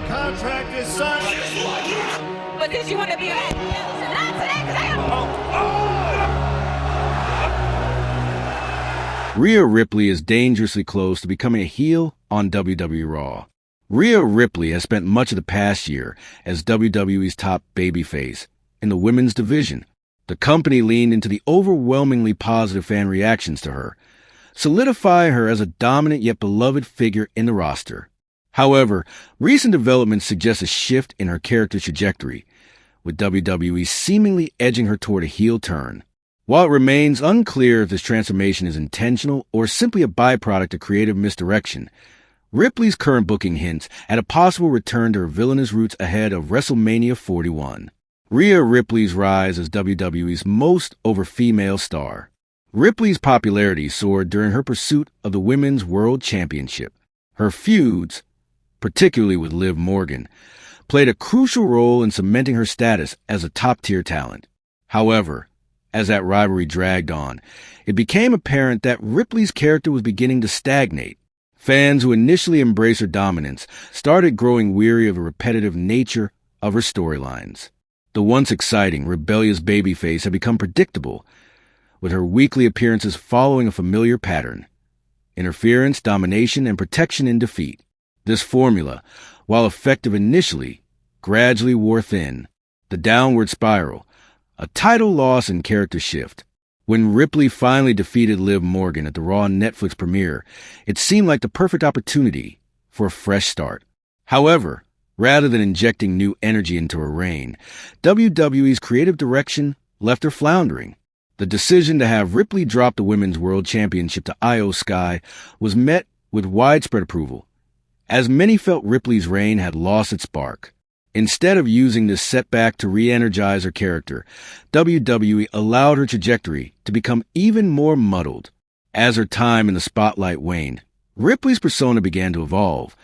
contract is signed. But did you want to be back? Not today, because I got... Rhea Ripley is dangerously close to becoming a heel on WWE Raw. Rhea Ripley has spent much of the past year as WWE's top babyface in the women's division. The company leaned into the overwhelmingly positive fan reactions to her, solidifying her as a dominant yet beloved figure in the roster. However, recent developments suggest a shift in her character's trajectory, with WWE seemingly edging her toward a heel turn. While it remains unclear if this transformation is intentional or simply a byproduct of creative misdirection, Ripley's current booking hints at a possible return to her villainous roots ahead of WrestleMania 41. Rhea Ripley's rise as WWE's most over female star. Ripley's popularity soared during her pursuit of the Women's World Championship. Her feuds, particularly with Liv Morgan, played a crucial role in cementing her status as a top-tier talent. However, as that rivalry dragged on, it became apparent that Ripley's character was beginning to stagnate. Fans who initially embraced her dominance started growing weary of the repetitive nature of her storylines. The once exciting, rebellious babyface had become predictable, with her weekly appearances following a familiar pattern: interference, domination, and protection in defeat. This formula, while effective initially, gradually wore thin. The downward spiral, a title loss and character shift. When Ripley finally defeated Liv Morgan at the Raw Netflix premiere, it seemed like the perfect opportunity for a fresh start. However, rather than injecting new energy into her reign, WWE's creative direction left her floundering. The decision to have Ripley drop the Women's World Championship to Io Sky was met with widespread approval, as many felt Ripley's reign had lost its spark. Instead of using this setback to re-energize her character, WWE allowed her trajectory to become even more muddled. As her time in the spotlight waned, Ripley's persona began to evolve,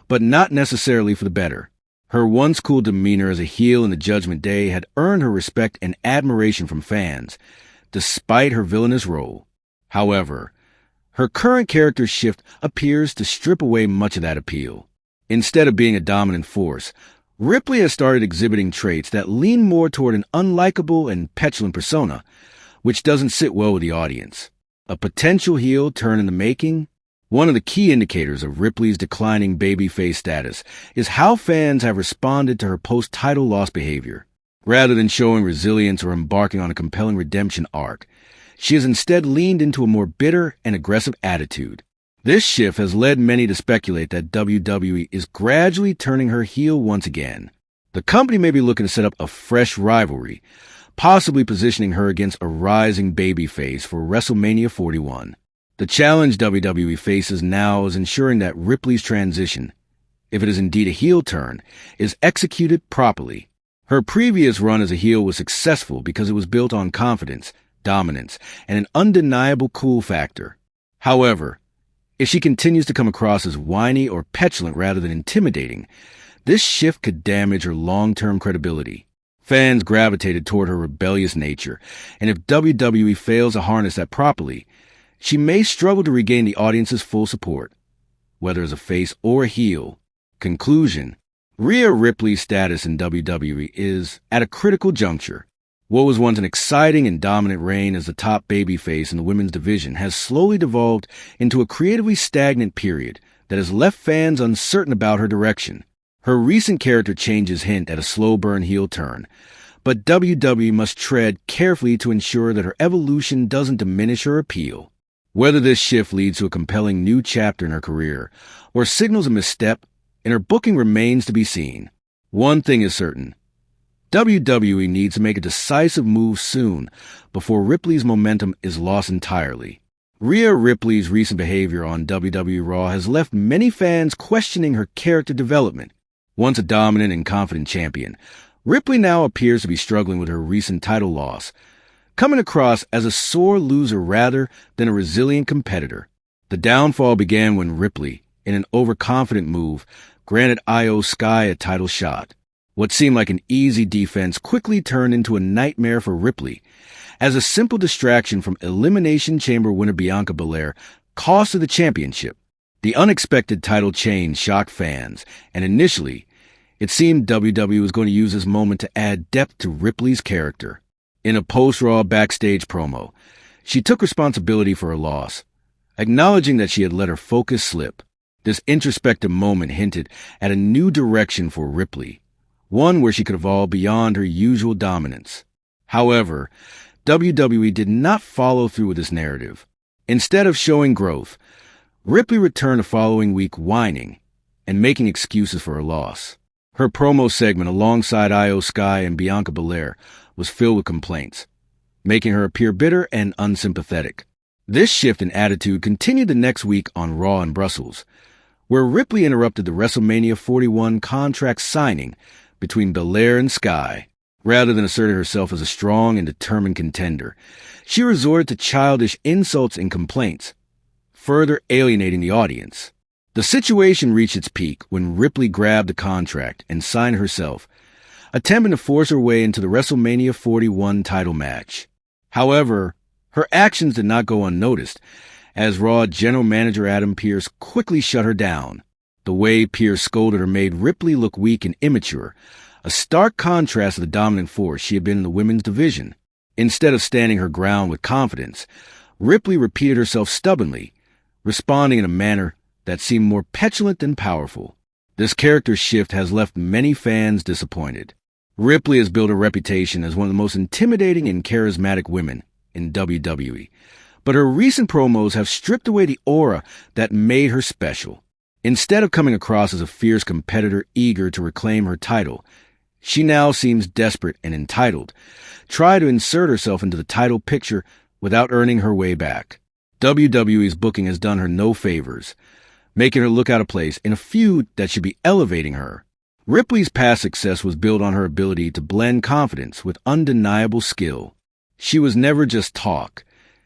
but not necessarily for the better. Her once cool demeanor as a heel in the Judgment Day had earned her respect and admiration from fans, despite her villainous role. However, her current character shift appears to strip away much of that appeal. Instead of being a dominant force, Ripley has started exhibiting traits that lean more toward an unlikable and petulant persona, which doesn't sit well with the audience. A potential heel turn in the making? One of the key indicators of Ripley's declining babyface status is how fans have responded to her post-title loss behavior. Rather than showing resilience or embarking on a compelling redemption arc, she has instead leaned into a more bitter and aggressive attitude. This shift has led many to speculate that WWE is gradually turning her heel once again. The company may be looking to set up a fresh rivalry, possibly positioning her against a rising babyface for WrestleMania 41. The challenge WWE faces now is ensuring that Ripley's transition, if it is indeed a heel turn, is executed properly. Her previous run as a heel was successful because it was built on confidence, dominance, and an undeniable cool factor. However, if she continues to come across as whiny or petulant rather than intimidating, this shift could damage her long-term credibility. Fans gravitated toward her rebellious nature, and if WWE fails to harness that properly, she may struggle to regain the audience's full support, whether as a face or a heel. Conclusion: Rhea Ripley's status in WWE is at a critical juncture. What was once an exciting and dominant reign as the top babyface in the women's division has slowly devolved into a creatively stagnant period that has left fans uncertain about her direction. Her recent character changes hint at a slow-burn heel turn, but WWE must tread carefully to ensure that her evolution doesn't diminish her appeal. Whether this shift leads to a compelling new chapter in her career or signals a misstep in her booking remains to be seen. One thing is certain: WWE needs to make a decisive move soon before Ripley's momentum is lost entirely. Rhea Ripley's recent behavior on WWE Raw has left many fans questioning her character development. Once a dominant and confident champion, Ripley now appears to be struggling with her recent title loss, coming across as a sore loser rather than a resilient competitor. The downfall began when Ripley, in an overconfident move, granted Io Sky a title shot. What seemed like an easy defense quickly turned into a nightmare for Ripley, as a simple distraction from Elimination Chamber winner Bianca Belair cost her the championship. The unexpected title change shocked fans, and initially, It seemed WWE was going to use this moment to add depth to Ripley's character. In a post-Raw backstage promo, she took responsibility for her loss, acknowledging that she had let her focus slip. This introspective moment hinted at a new direction for Ripley, one where she could evolve beyond her usual dominance. However, WWE did not follow through with this narrative. Instead of showing growth, Ripley returned the following week whining and making excuses for her loss. Her promo segment alongside Io Sky and Bianca Belair was filled with complaints, making her appear bitter and unsympathetic. This shift in attitude continued the next week on Raw in Brussels, where Ripley interrupted the WrestleMania 41 contract signing between Belair and Sky. Rather than asserting herself as a strong and determined contender, she resorted to childish insults and complaints, further alienating the audience. The situation reached its peak when Ripley grabbed the contract and signed herself, attempting to force her way into the WrestleMania 41 title match. However, her actions did not go unnoticed, as Raw General Manager Adam Pearce quickly shut her down. The way Pearce scolded her made Ripley look weak and immature, a stark contrast to the dominant force she had been in the women's division. Instead of standing her ground with confidence, Ripley repeated herself stubbornly, responding in a manner that seemed more petulant than powerful. This character shift has left many fans disappointed. Ripley has built a reputation as one of the most intimidating and charismatic women in WWE, but her recent promos have stripped away the aura that made her special. Instead of coming across as a fierce competitor eager to reclaim her title, she now seems desperate and entitled, trying to insert herself into the title picture without earning her way back. WWE's booking has done her no favors, making her look out of place in a feud that should be elevating her. Ripley's past success was built on her ability to blend confidence with undeniable skill. She was never just talk.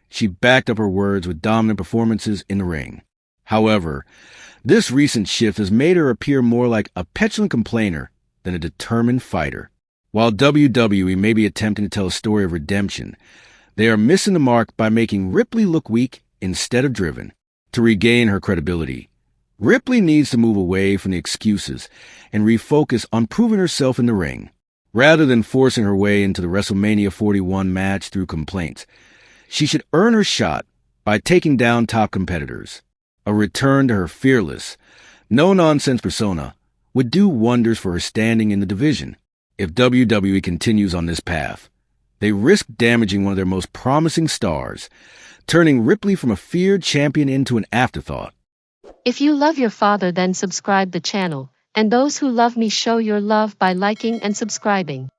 She backed up her words with dominant performances in the ring. However, this recent shift has made her appear more like a petulant complainer than a determined fighter. While WWE may be attempting to tell a story of redemption, they are missing the mark by making Ripley look weak instead of driven. To regain her credibility, Ripley needs to move away from the excuses and refocus on proving herself in the ring. Rather than forcing her way into the WrestleMania 41 match through complaints, she should earn her shot by taking down top competitors. A return to her fearless, no-nonsense persona would do wonders for her standing in the division. If WWE continues on this path, they risk damaging one of their most promising stars, turning Ripley from a feared champion into an afterthought. If you love your father, then subscribe the channel, and those who love me show your love by liking and subscribing.